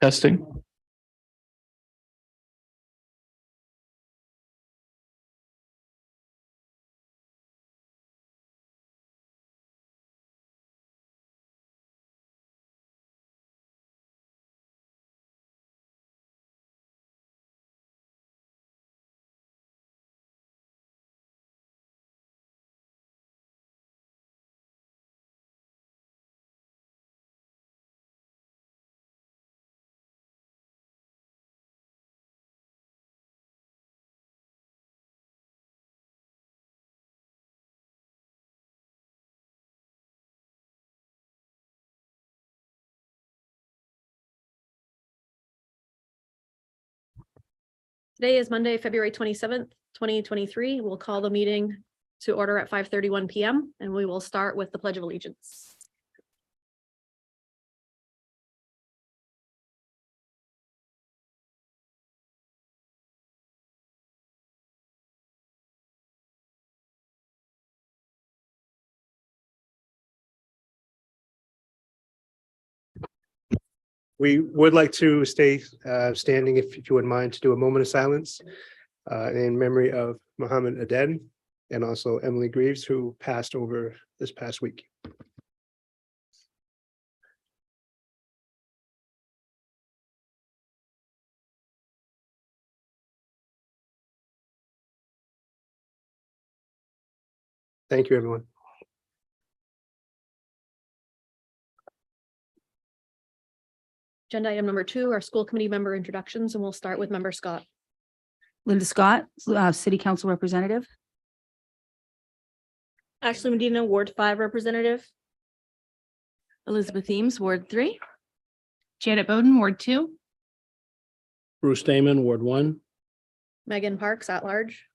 Testing. Today is Monday, February 27th, 2023. We'll call the meeting to order at 5:31 p.m. and we will start with the Pledge of Allegiance. We would like to stay standing, if you wouldn't mind, to do a moment of silence in memory of Muhammad Aden and also Emily Greaves, who passed over this past week. Thank you, everyone. Agenda item number 2 are school committee member introductions, and we'll start with member Scott. Linda Scott, City Council Representative. Ashley Medina, Ward 5 Representative. Elizabeth Eames, Ward 3. Janet Bowden, Ward 2. Bruce Damon, Ward 1. Megan Parks at large.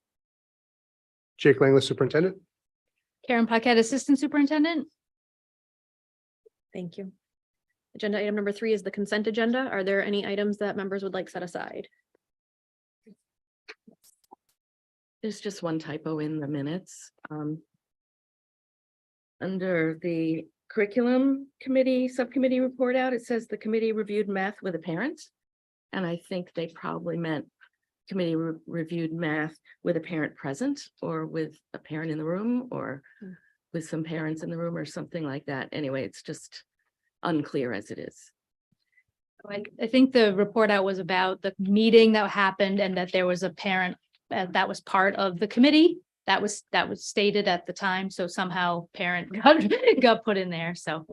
Jake Langley, Superintendent. Karen Paquette, Assistant Superintendent. Thank you. Agenda item number 3 is the consent agenda. Are there any items that members would like set aside? There's just one typo in the minutes. Under the curriculum committee, subcommittee report out, it says the committee reviewed math with a parent. And I think they probably meant committee reviewed math with a parent present or with a parent in the room or with some parents in the room or something like that. Anyway, it's just unclear as it is. I think the report out was about the meeting that happened and that there was a parent that was part of the committee. That was stated at the time. So somehow parent got put in there. So.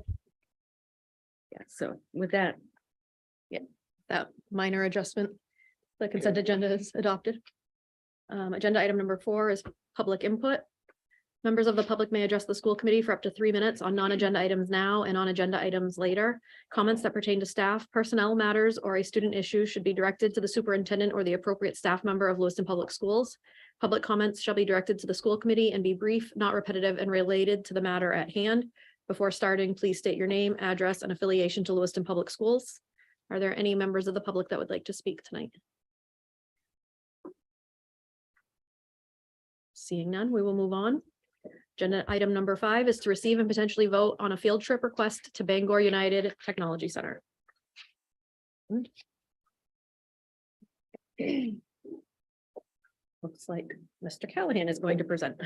Yeah, so with that, That minor adjustment, the consent agenda is adopted. Agenda item number 4 is public input. Members of the public may address the school committee for up to 3 minutes on non-agenda items now and on agenda items later. Comments that pertain to staff, personnel matters, or a student issue should be directed to the superintendent or the appropriate staff member of Lewiston Public Schools. Public comments shall be directed to the school committee and be brief, not repetitive, and related to the matter at hand. Before starting, please state your name, address, and affiliation to Lewiston Public Schools. Are there any members of the public that would like to speak tonight? Seeing none, we will move on. Agenda item number 5 is to receive and potentially vote on a field trip request to Bangor United Technology Center. Looks like Mr. Callahan is going to present.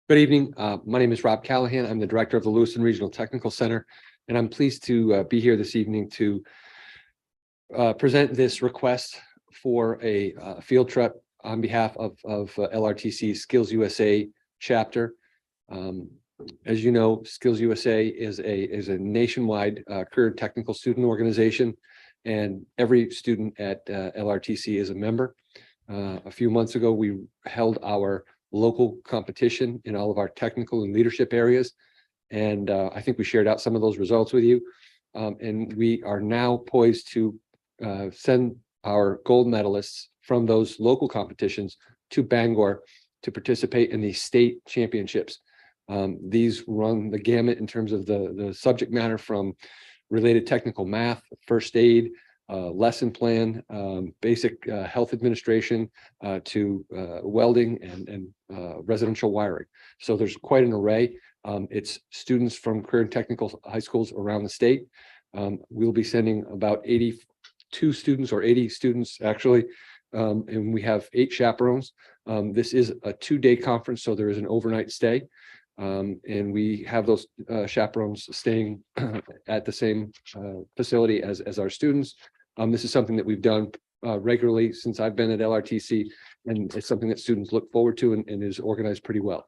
Good evening. My name is Rob Callahan. I'm the director of the Lewiston Regional Technical Center, and I'm pleased to be here this evening to present this request for a field trip on behalf of LRTC Skills USA chapter. As you know, Skills USA is a nationwide career technical student organization, and every student at LRTC is a member. A few months ago, we held our local competition in all of our technical and leadership areas, and I think we shared out some of those results with you. And we are now poised to send our gold medalists from those local competitions to Bangor to participate in the state championships. These run the gamut in terms of the subject matter, from related technical math, first aid, lesson plan, basic health administration, to welding and residential wiring. So there's quite an array. It's students from career and technical high schools around the state. We'll be sending about 82 students or 80 students actually, and we have 8 chaperones. This is a 2-day conference, so there is an overnight stay. And we have those chaperones staying at the same facility as our students. This is something that we've done regularly since I've been at LRTC, and it's something that students look forward to and is organized pretty well.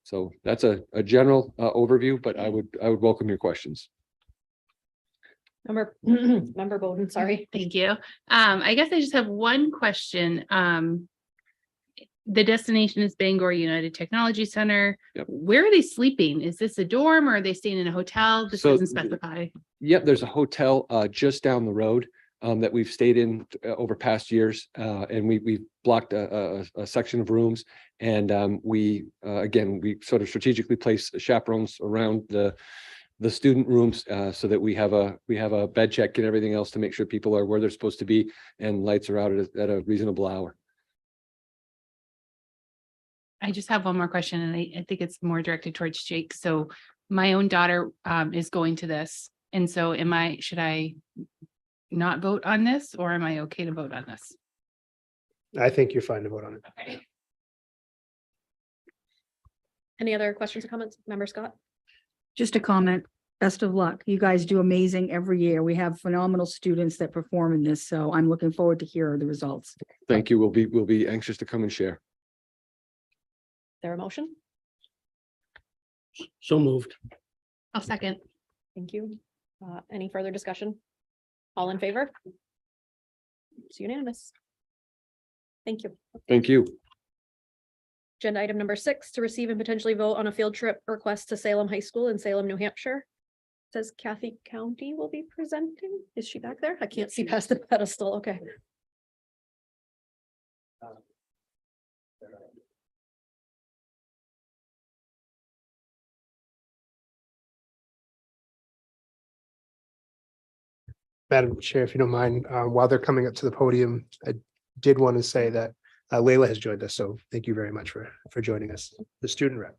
So that's a general overview, but I would welcome your questions. Member Bowden, sorry. Thank you. I guess I just have one question. The destination is Bangor United Technology Center. Yep. Where are they sleeping? Is this a dorm or are they staying in a hotel? This So doesn't specify. Yep, there's a hotel just down the road that we've stayed in over past years, and we've blocked a section of rooms, and we sort of strategically place chaperones around the student rooms so that we have a bed check and everything else to make sure people are where they're supposed to be and lights are out at a reasonable hour. I just have one more question and I think it's more directed towards Jake. So my own daughter is going to this. And so should I not vote on this or am I okay to vote on this? I think you're fine to vote on it. Okay. Any other questions or comments? Member Scott? Just a comment. Best of luck. You guys do amazing every year. We have phenomenal students that perform in this, so I'm looking forward to hear the results. Thank you. We'll be anxious to come and share. There a motion? So moved. I'll second. Thank you. Any further discussion? All in favor? It's unanimous. Thank you. Thank you. Agenda item number 6, to receive and potentially vote on a field trip request to Salem High School in Salem, New Hampshire. Says Kathy County will be presenting. Is she back there? I can't see past the pedestal. Okay. Madam Chair, if you don't mind, while they're coming up to the podium, I did want to say that Layla has joined us, so thank you very much for joining us, the student rep.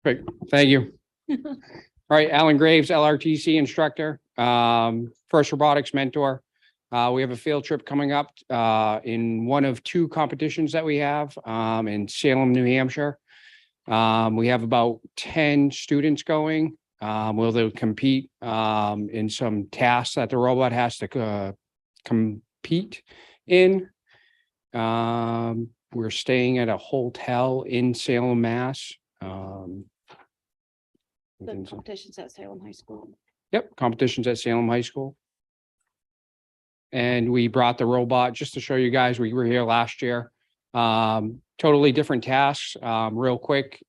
Great, thank you. All right, Alan Graves, LRTC instructor, first robotics mentor. We have a field trip coming up in one of 2 competitions that we have in Salem, New Hampshire. We have about 10 students going. They'll compete in some tasks that the robot has to compete in. We're staying at a hotel in Salem, Mass. The competitions at Salem High School. Yep, competitions at Salem High School. And we brought the robot just to show you guys, we were here last year. Totally different tasks, real quick.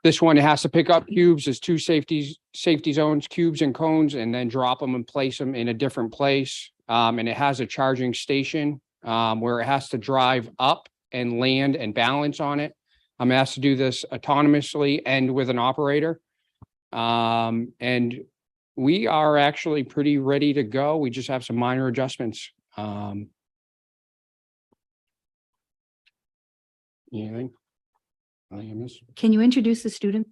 This one has to pick up cubes. There's 2 safety zones, cubes and cones, and then drop them and place them in a different place. And it has a charging station where it has to drive up and land and balance on it. I'm asked to do this autonomously and with an operator. And we are actually pretty ready to go. We just have some minor adjustments. Anything? Can you introduce the student?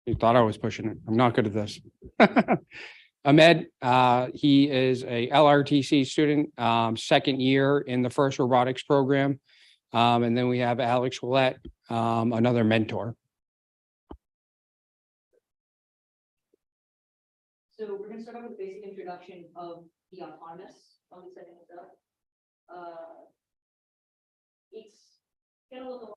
You thought I was pushing it. I'm not good at this. Ahmed, he is a LRTC student, 2nd year in the first robotics program. And then we have Alex Willett, another mentor. So we're gonna start off with a basic introduction of the autonomous. I'll be setting this up. It's gonna look a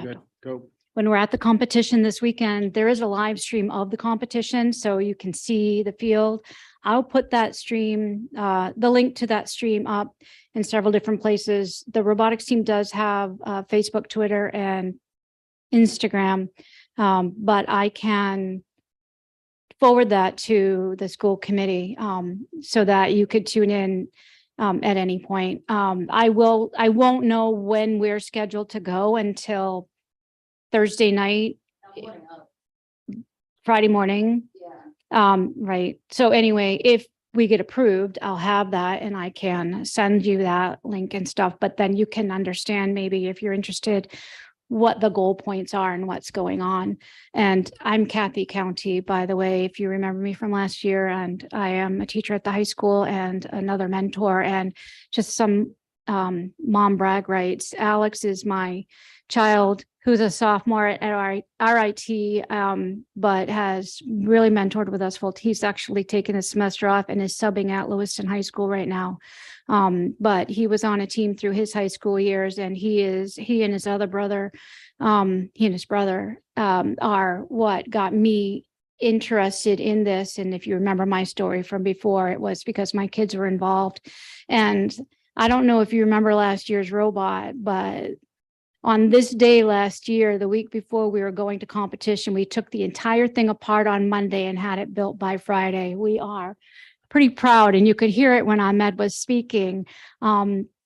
Good, go. when we're at the competition this weekend, there is a live stream of the competition, so you can see the field. I'll put that stream, the link to that stream up in several different places. The robotics team does have Facebook, Twitter, and Instagram, but I can forward that to the school committee so that you could tune in at any point. I won't know when we're scheduled to go until Thursday night, Friday morning. Right. So anyway, if we get approved, I'll have that and I can send you that link and stuff, but then you can understand maybe if you're interested what the goal points are and what's going on. And I'm Kathy County, by the way, if you remember me from last year, and I am a teacher at the high school and another mentor, and just some mom brag rights. Alex is my child who's a sophomore at RIT, but has really mentored with us. He's actually taken a semester off and is subbing at Lewiston High School right now. But he was on a team through his high school years, and he and his other brother, are what got me interested in this. And if you remember my story from before, it was because my kids were involved. And I don't know if you remember last year's robot, but on this day last year, the week before we were going to competition, we took the entire thing apart on Monday and had it built by Friday. We are pretty proud, and you could hear it when Ahmed was speaking,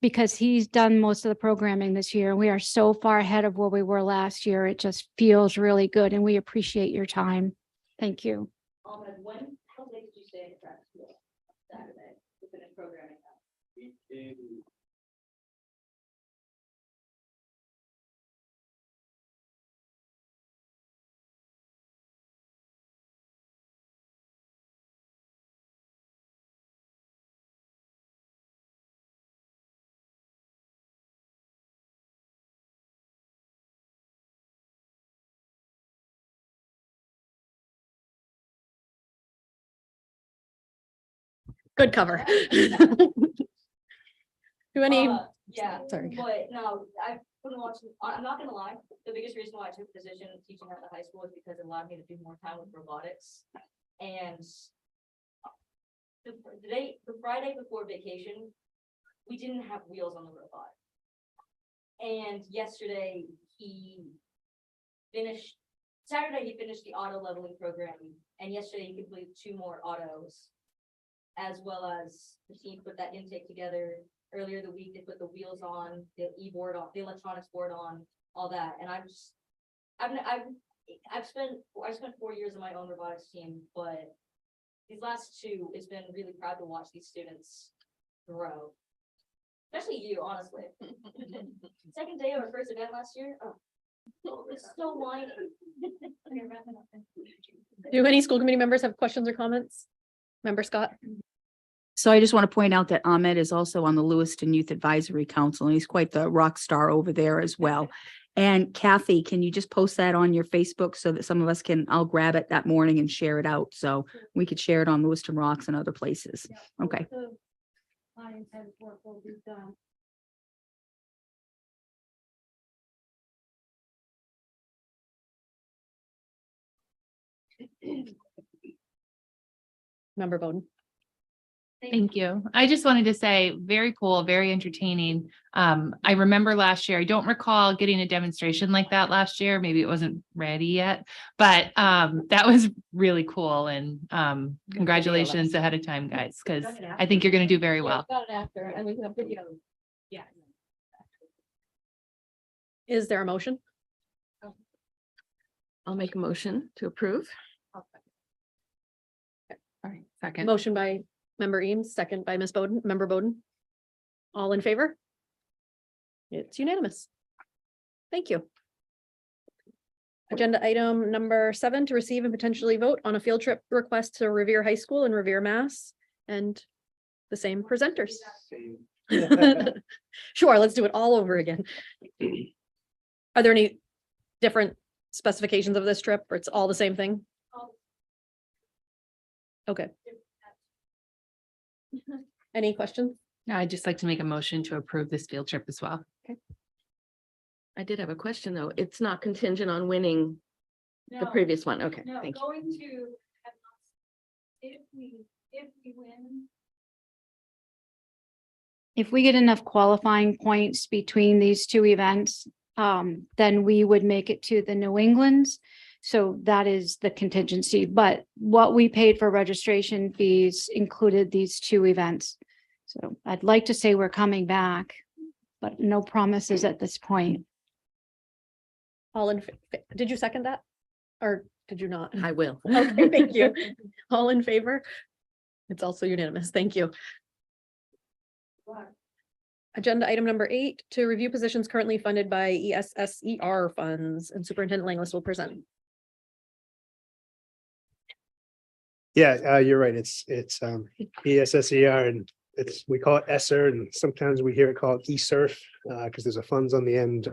because he's done most of the programming this year. We are so far ahead of where we were last year. It just feels really good, and we appreciate your time. Thank you. How late did you stay at track school Saturday to finish programming? Good cover. Do any, Yeah, sorry. but no, I've been watching, I'm not gonna lie, the biggest reason why I took a position in teaching at the high school is because it allowed me to do more time with robotics. And the Friday before vacation, we didn't have wheels on the robot. And yesterday, Saturday he finished the auto leveling program, and yesterday he completed 2 more autos. As well as the team put that intake together. Earlier the week, they put the wheels on, the e-board on, the electronics board on, all that. And I've spent 4 years in my own robotics team, but these last 2, it's been really proud to watch these students grow. Especially you, honestly. Second day of our first event last year. Oh, it's so whiny. Do any school committee members have questions or comments? Member Scott? So I just want to point out that Ahmed is also on the Lewiston Youth Advisory Council, and he's quite the rock star over there as well. And Kathy, can you just post that on your Facebook so that some of us I'll grab it that morning and share it out. So we could share it on Lewiston Rocks and other places. Okay. Member Bowden? Thank you. I just wanted to say, very cool, very entertaining. I remember last year, I don't recall getting a demonstration like that last year. Maybe it wasn't ready yet, but that was really cool. And congratulations ahead of time, guys, because I think you're going to do very well. Got it after, and we have video. Yeah. Is there a motion? I'll make a motion to approve. All right, second. Motion by Member Eames, second by Ms. Bowden, Member Bowden. All in favor? It's unanimous. Thank you. Agenda item number 7, to receive and potentially vote on a field trip request to Revere High School in Revere, Mass. And the same presenters. Sure, let's do it all over again. Are there any different specifications of this trip, or it's all the same thing? Okay. Any questions? No, I'd just like to make a motion to approve this field trip as well. I did have a question, though. It's not contingent on winning the previous one. Okay, No, thank you. going to, if we win. If we get enough qualifying points between these two events, then we would make it to the New England's. So that is the contingency, but what we paid for registration fees included these two events. So I'd like to say we're coming back, but no promises at this point. All in, did you second that? Or did you not? I will. Okay, thank you. All in favor? It's also unanimous. Thank you. Agenda item number 8, to review positions currently funded by ESSER funds, and Superintendent Langlis will present. Yeah, you're right. It's ESSER and we call it ESSER and sometimes we hear it called ESERF because there's a funds on the end.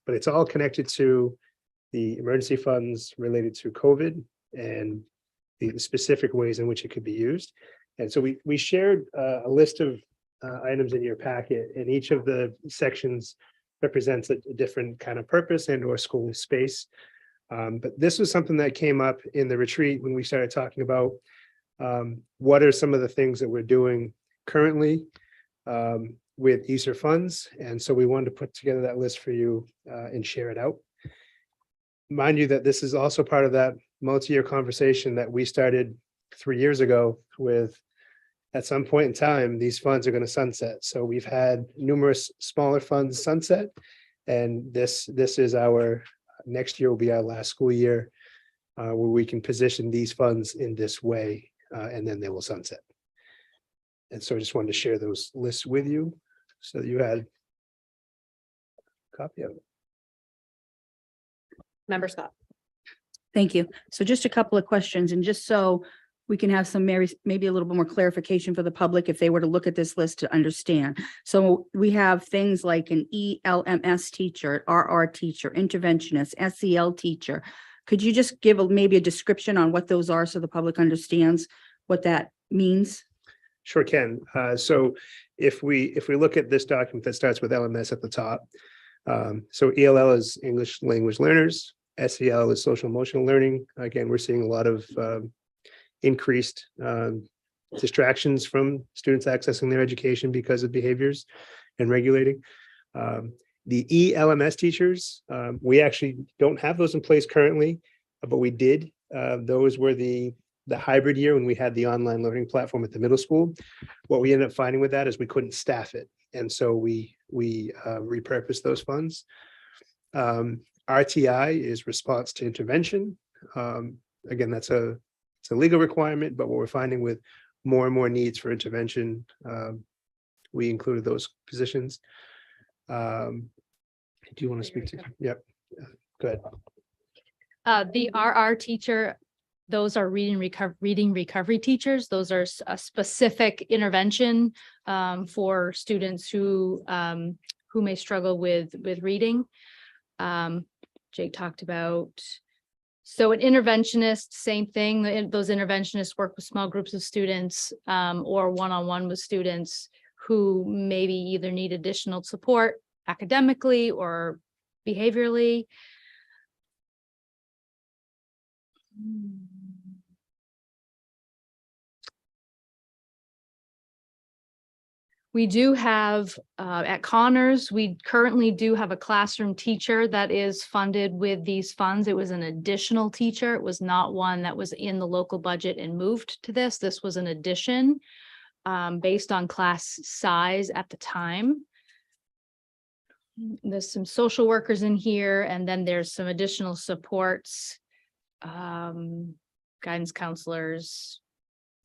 But it's all connected to the emergency funds related to COVID and the specific ways in which it could be used. And so we shared a list of items in your packet, and each of the sections represents a different kind of purpose and or school space. But this was something that came up in the retreat when we started talking about what are some of the things that we're doing currently with ESER funds. And so we wanted to put together that list for you and share it out. Mind you that this is also part of that multi-year conversation that we started 3 years ago with, at some point in time, these funds are going to sunset. So we've had numerous smaller funds sunset. And this is our, next year will be our last school year where we can position these funds in this way and then they will sunset. And so I just wanted to share those lists with you so that you had a copy of it. Member Scott. Thank you. So just a couple of questions, and just so we can have some maybe a little bit more clarification for the public if they were to look at this list to understand. So we have things like an ELMS teacher, RR teacher, interventionist, SEL teacher. Could you just give maybe a description on what those are so the public understands what that means? Sure can. So if we look at this document that starts with LMS at the top, so ELL is English language learners, SEL is social emotional learning. Again, we're seeing a lot of increased distractions from students accessing their education because of behaviors and regulating. The ELMS teachers, we actually don't have those in place currently, but we did. Those were the hybrid year when we had the online learning platform at the middle school. What we ended up finding with that is we couldn't staff it. And so we repurposed those funds. RTI is response to intervention. Again, it's a legal requirement, but what we're finding with more and more needs for intervention, we included those positions. Do you want to speak to? Yep. Go ahead. The RR teacher, those are reading recovery teachers. Those are a specific intervention for students who may struggle with reading. Jake talked about. So an interventionist, same thing. Those interventionists work with small groups of students or one-on-one with students who maybe either need additional support academically or behaviorally. We do have at Connors, we currently do have a classroom teacher that is funded with these funds. It was an additional teacher. It was not one that was in the local budget and moved to this. This was an addition based on class size at the time. There's some social workers in here, and then there's some additional supports, guidance counselors,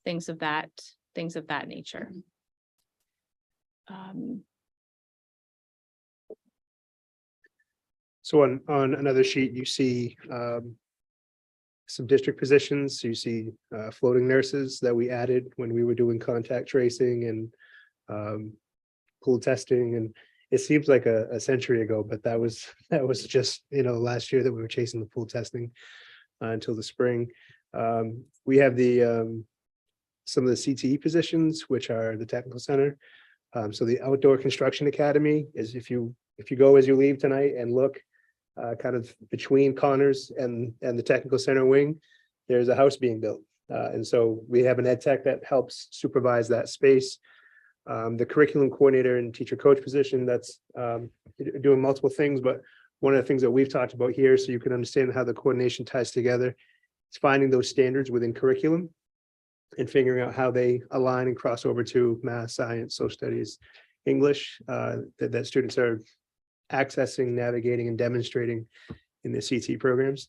things of that nature. So on another sheet, you see some district positions. So you see floating nurses that we added when we were doing contact tracing and pool testing. And it seems like a century ago, but that was just, last year that we were chasing the pool testing until the spring. We have some of the CTE positions, which are the technical center. So the Outdoor Construction Academy is, if you if you go as you leave tonight and look kind of between Connors and the technical center wing, there's a house being built. And so we have an ed tech that helps supervise that space. The curriculum coordinator and teacher coach position that's doing multiple things, but one of the things that we've talked about here, so you can understand how the coordination ties together, is finding those standards within curriculum and figuring out how they align and cross over to math, science, social studies, English, that students are accessing, navigating, and demonstrating in the CT programs.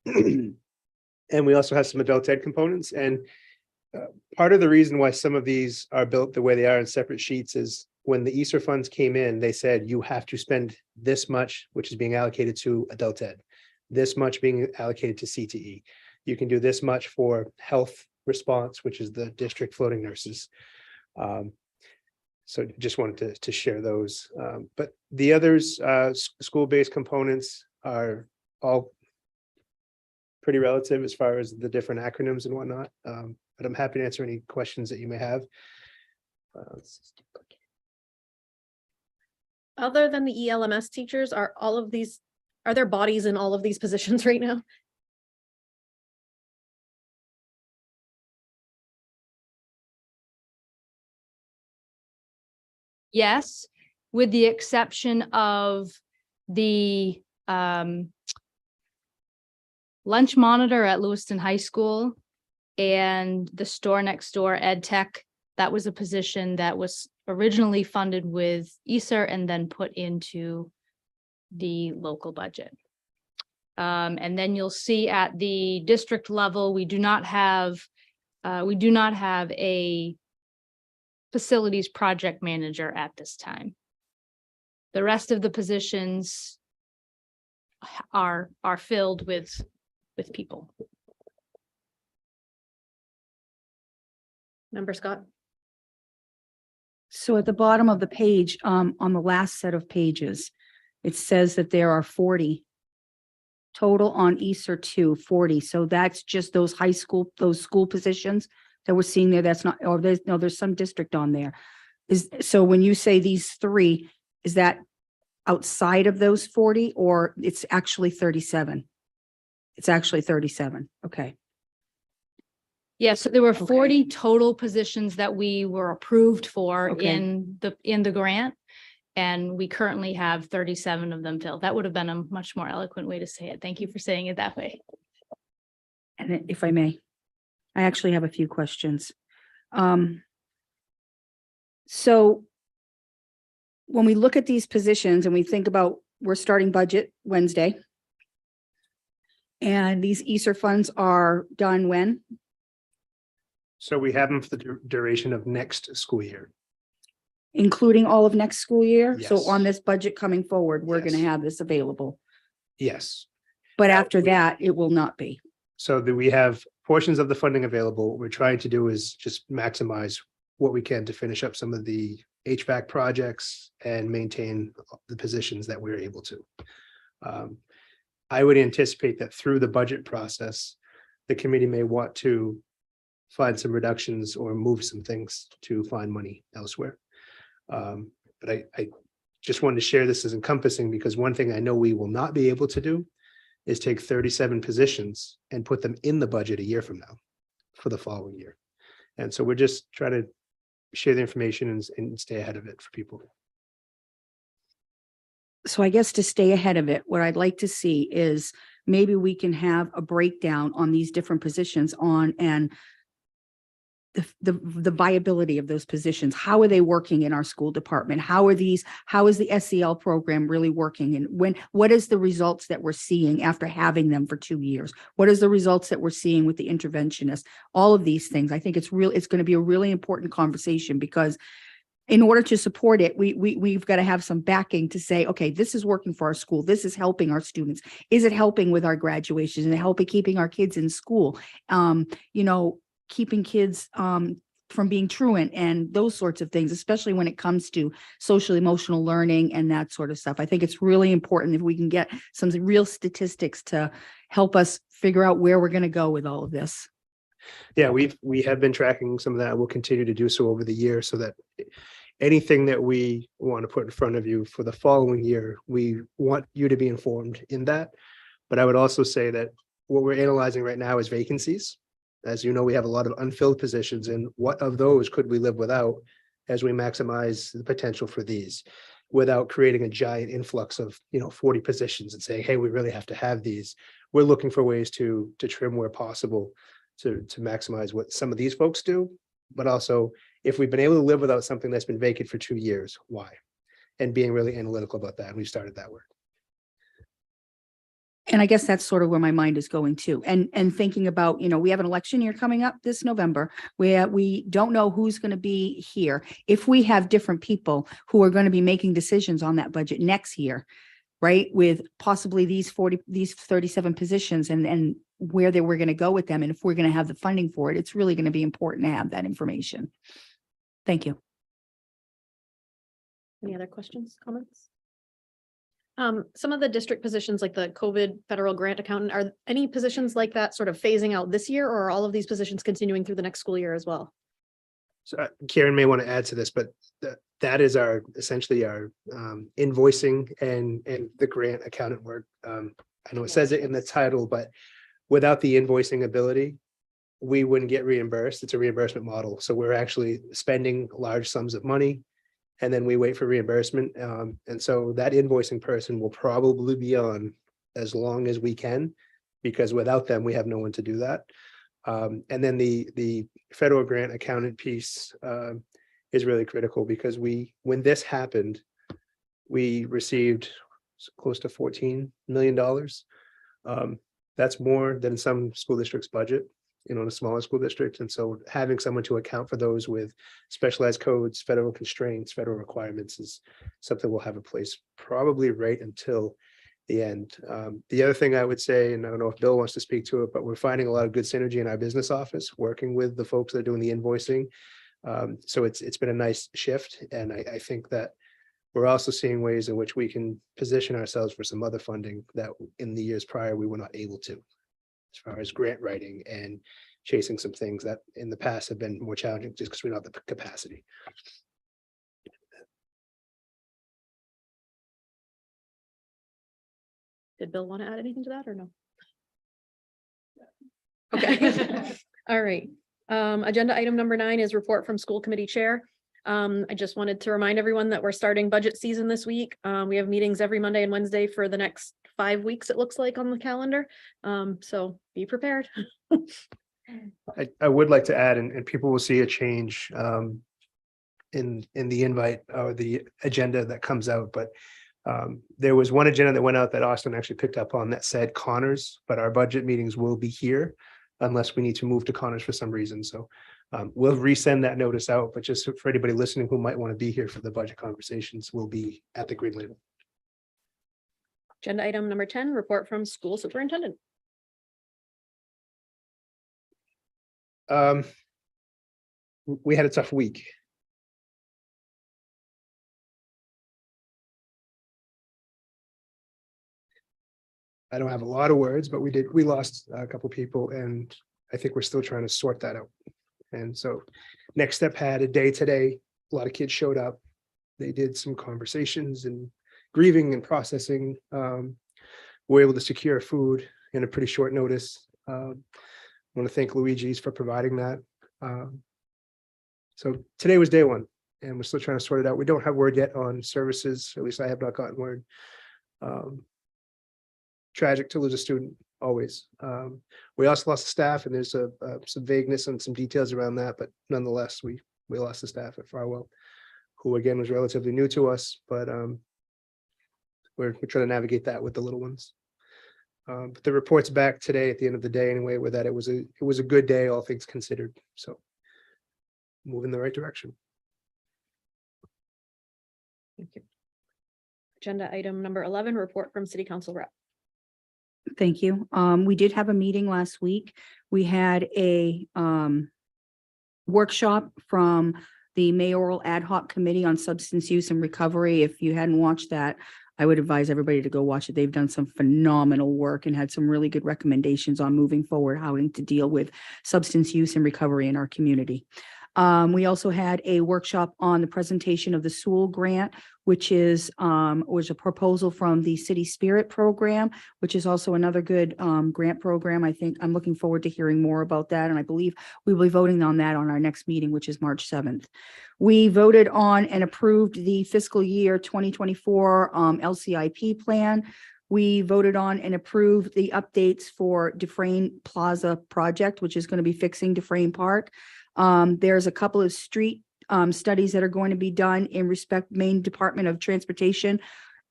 And we also have some adult ed components. And part of the reason why some of these are built the way they are in separate sheets is when the ESSER funds came in, they said you have to spend this much, which is being allocated to adult ed, this much being allocated to CTE. You can do this much for health response, which is the district floating nurses. So just wanted to share those. But the others, school-based components are all pretty relative as far as the different acronyms and whatnot. But I'm happy to answer any questions that you may have. Other than the ELMS teachers, are there bodies in all of these positions right now? Yes, with the exception of the lunch monitor at Lewiston High School and the store next door ed tech. That was a position that was originally funded with ESSER and then put into the local budget. And then you'll see at the district level, we do not have a facilities project manager at this time. The rest of the positions are filled with people. Member Scott? So at the bottom of the page, on the last set of pages, it says that there are 40 total on ESSER 2, 40. So that's just those those school positions that we're seeing there. That's not, or there's some district on there. So when you say these three, is that outside of those 40 or it's actually 37? It's actually 37. Okay. Yeah, so there were 40 total positions that we were approved for Okay. in the grant. And we currently have 37 of them filled. That would have been a much more eloquent way to say it. Thank you for saying it that way. And if I may, I actually have a few questions. So when we look at these positions and we think about, we're starting budget Wednesday. And these ESSER funds are done when? So we have them for the duration of next school year. Including all of next school year? So Yes. on this budget coming forward, we're going to Yes. have this available. Yes. But after that, it will not be. So that we have portions of the funding available. What we're trying to do is just maximize what we can to finish up some of the HVAC projects and maintain the positions that we're able to. I would anticipate that through the budget process, the committee may want to find some reductions or move some things to find money elsewhere. But I just wanted to share this as encompassing because one thing I know we will not be able to do is take 37 positions and put them in the budget a year from now for the following year. And so we're just trying to share the information and stay ahead of it for people. So I guess to stay ahead of it, what I'd like to see is maybe we can have a breakdown on these different positions and the viability of those positions. How are they working in our school department? How is the SEL program really working? And what is the results that we're seeing after having them for 2 years? What is the results that we're seeing with the interventionists? All of these things. I think it's going to be a really important conversation because in order to support it, we've got to have some backing to say, okay, this is working for our school. This is helping our students. Is it helping with our graduations and helping keeping our kids in school? Keeping kids from being truant and those sorts of things, especially when it comes to social emotional learning and that sort of stuff. I think it's really important if we can get some real statistics to help us figure out where we're going to go with all of this. Yeah, we have been tracking some of that. We'll continue to do so over the year so that anything that we want to put in front of you for the following year, we want you to be informed in that. But I would also say that what we're analyzing right now is vacancies. As you know, we have a lot of unfilled positions, and what of those could we live without as we maximize the potential for these, without creating a giant influx of, 40 positions and saying, hey, we really have to have these. We're looking for ways to trim where possible to maximize what some of these folks do. But also, if we've been able to live without something that's been vacant for 2 years, why? And being really analytical about that. We've started that work. And I guess that's sort of where my mind is going to, and thinking about, we have an election year coming up this November where we don't know who's going to be here. If we have different people who are going to be making decisions on that budget next year, right, with possibly these 37 positions and where we're going to go with them, and if we're going to have the funding for it, it's really going to be important to have that information. Thank you. Any other questions, comments? Some of the district positions, like the COVID federal grant accountant, are any positions like that sort of phasing out this year, or are all of these positions continuing through the next school year as well? So Karen may want to add to this, but that is essentially our invoicing and the grant accountant work. I know it says it in the title, but without the invoicing ability, we wouldn't get reimbursed. It's a reimbursement model. So we're actually spending large sums of money, and then we wait for reimbursement. And so that invoicing person will probably be on as long as we can, because without them, we have no one to do that. And then the federal grant accountant piece is really critical, because when this happened, we received close to $14 million. That's more than some school districts' budget, in a smaller school district. And so having someone to account for those with specialized codes, federal constraints, federal requirements is something we'll have in place probably right until the end. The other thing I would say, and I don't know if Bill wants to speak to it, but we're finding a lot of good synergy in our business office, working with the folks that are doing the invoicing. So it's been a nice shift. And I think that we're also seeing ways in which we can position ourselves for some other funding that in the years prior, we were not able to, as far as grant writing and chasing some things that in the past have been more challenging just because we don't have the capacity. Did Bill want to add anything to that or no? Okay. All right. Agenda item number 9 is report from school committee chair. I just wanted to remind everyone that we're starting budget season this week. We have meetings every Monday and Wednesday for the next 5 weeks, it looks like, on the calendar. So be prepared. I would like to add, and people will see a change in the invite or the agenda that comes out, but there was one agenda that went out that Austin actually picked up on that said Connors, but our budget meetings will be here unless we need to move to Connors for some reason. So we'll resend that notice out, but just for anybody listening who might want to be here for the budget conversations, we'll be at the Green Label. Agenda item number 10, report from school superintendent. We had a tough week. I don't have a lot of words, but we lost a couple people, and I think we're still trying to sort that out. And so Next Step had a day today. A lot of kids showed up. They did some conversations and grieving and processing. We're able to secure food in a pretty short notice. I want to thank Luigi's for providing that. So today was day 1, and we're still trying to sort it out. We don't have word yet on services, at least I have not gotten word. Tragic to lose a student, always. We also lost the staff, and there's some vagueness and some details around that, but nonetheless, we lost the staff at Farwell, who again was relatively new to us, but we're trying to navigate that with the little ones. But the report's back today at the end of the day anyway, with that it was a good day, all things considered. So move in the right direction. Thank you. Agenda item number 11, report from city council rep. Thank you. We did have a meeting last week. We had a workshop from the mayoral ad hoc committee on substance use and recovery. If you hadn't watched that, I would advise everybody to go watch it. They've done some phenomenal work and had some really good recommendations on moving forward, how to deal with substance use and recovery in our community. We also had a workshop on the presentation of the Sewell grant, which was a proposal from the City Spirit Program, which is also another good grant program. I think I'm looking forward to hearing more about that. And I believe we will be voting on that on our next meeting, which is March 7th. We voted on and approved the fiscal year 2024 LCIP plan. We voted on and approved the updates for Dufresne Plaza project, which is going to be fixing Dufresne Park. There's a couple of street studies that are going to be done in respect Maine Department of Transportation.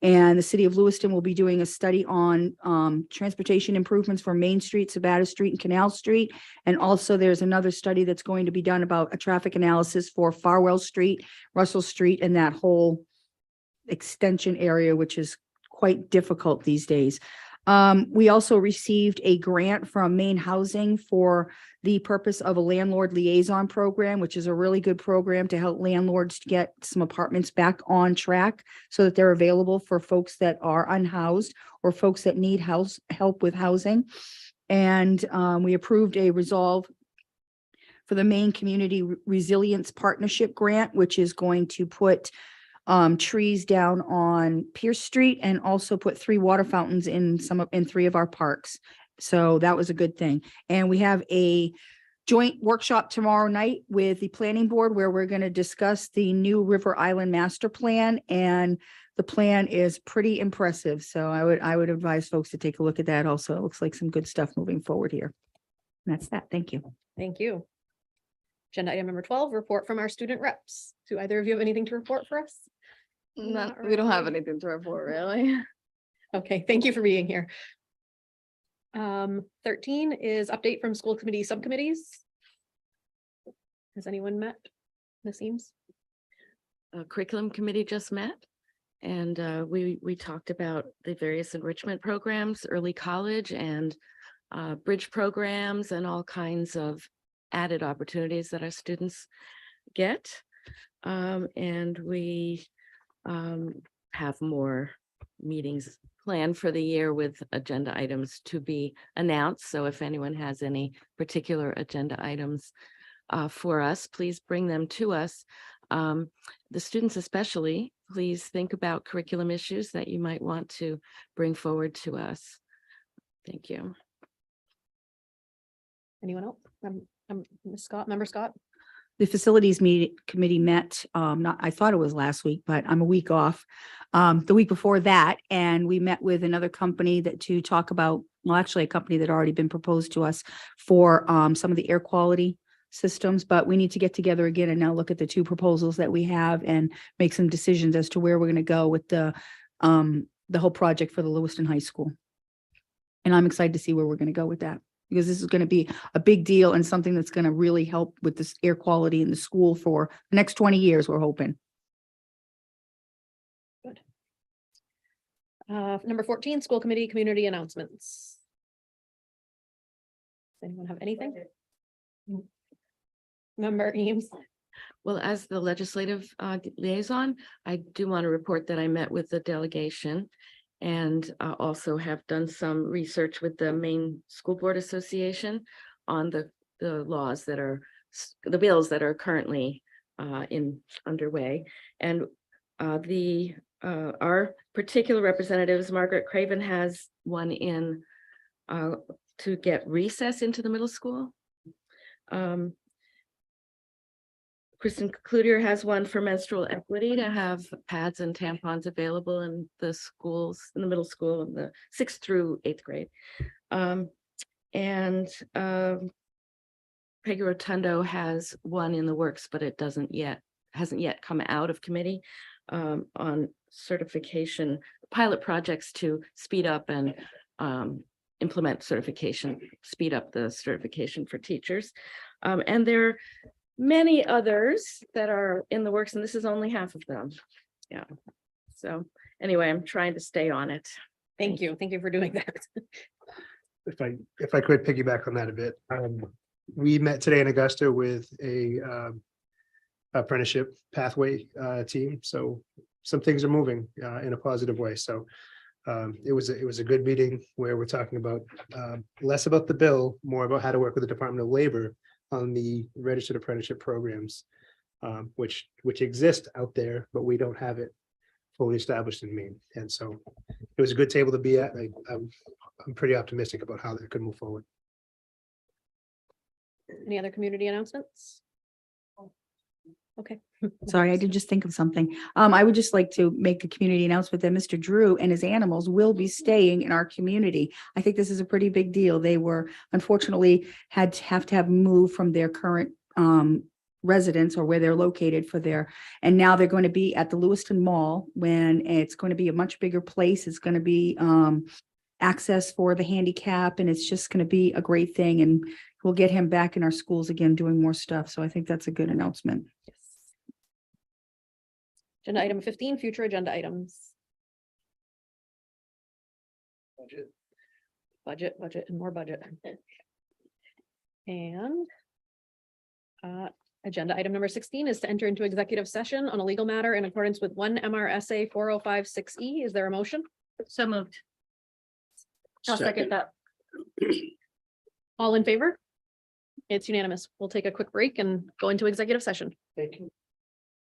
And the city of Lewiston will be doing a study on transportation improvements for Main Street, Sabata Street, and Canal Street. And also there's another study that's going to be done about a traffic analysis for Farwell Street, Russell Street, and that whole extension area, which is quite difficult these days. We also received a grant from Maine Housing for the purpose of a landlord liaison program, which is a really good program to help landlords get some apartments back on track so that they're available for folks that are unhoused or folks that need help with housing. And we approved a resolve for the Maine Community Resilience Partnership Grant, which is going to put trees down on Pierce Street and also put 3 water fountains in 3 of our parks. So that was a good thing. And we have a joint workshop tomorrow night with the planning board where we're going to discuss the new River Island master plan. And the plan is pretty impressive. So I would advise folks to take a look at that also. It looks like some good stuff moving forward here. And that's that. Thank you. Thank you. Agenda item number 12, report from our student reps. Do either of you have anything to report for us? Not We don't have really. anything to report, really. Okay, thank you for being here. 13 is update from school committee subcommittees. Has anyone met? This seems. Curriculum committee just met. And we talked about the various enrichment programs, early college and bridge programs and all kinds of added opportunities that our students get. And we have more meetings planned for the year with agenda items to be announced. So if anyone has any particular agenda items for us, please bring them to us. The students especially, please think about curriculum issues that you might want to bring forward to us. Thank you. Anyone else? Ms. Scott, member Scott? The facilities committee met, I thought it was last week, but I'm a week off. The week before that, and we met with another company to talk about, well, actually a company that already been proposed to us for some of the air quality systems, but we need to get together again and now look at the 2 proposals that we have and make some decisions as to where we're going to go with the whole project for the Lewiston High School. And I'm excited to see where we're going to go with that, because this is going to be a big deal and something that's going to really help with this air quality in the school for the next 20 years, we're hoping. Good. Number 14, school committee community announcements. Does anyone have anything? Member Eames? Well, as the legislative liaison, I do want to report that I met with the delegation and also have done some research with the Maine School Board Association on the laws that are, the bills that are currently underway. And our particular representatives, Margaret Craven has one in to get recess into the middle school. Kristen Cloutier has one for menstrual equity to have pads and tampons available in the schools, in the middle school, in the 6th through 8th grade. Peggy Rotundo has one in the works, but it hasn't yet come out of committee on certification, pilot projects to speed up and implement certification, speed up the certification for teachers. And there are many others that are in the works, and this is only half of them. Yeah. So anyway, I'm trying to stay on it. Thank you. Thank you for doing that. If I could piggyback on that a bit, we met today in Augusta with a apprenticeship pathway team. So some things are moving in a positive way. So it was a good meeting where we're talking about less about the bill, more about how to work with the Department of Labor on the registered apprenticeship programs, which exist out there, but we don't have it fully established in Maine. And so it was a good table to be at. I'm pretty optimistic about how that could move forward. Any other community announcements? Okay. Sorry, I did just think of something. I would just like to make the community announcement that Mr. Drew and his animals will be staying in our community. I think this is a pretty big deal. They were unfortunately have to have moved from their current residence or where they're located and now they're going to be at the Lewiston Mall when it's going to be a much bigger place. It's going to be access for the handicap, and it's just going to be a great thing. And we'll get him back in our schools again, doing more stuff. So I think that's a good announcement. Agenda item 15, future agenda items. Budget, and more budget. And agenda item number 16 is to enter into executive session on a legal matter in accordance with 1 MRSA 4056E. Is there a motion? So moved. I'll second that. All in favor? It's unanimous. We'll take a quick break and go into executive session. Thank you.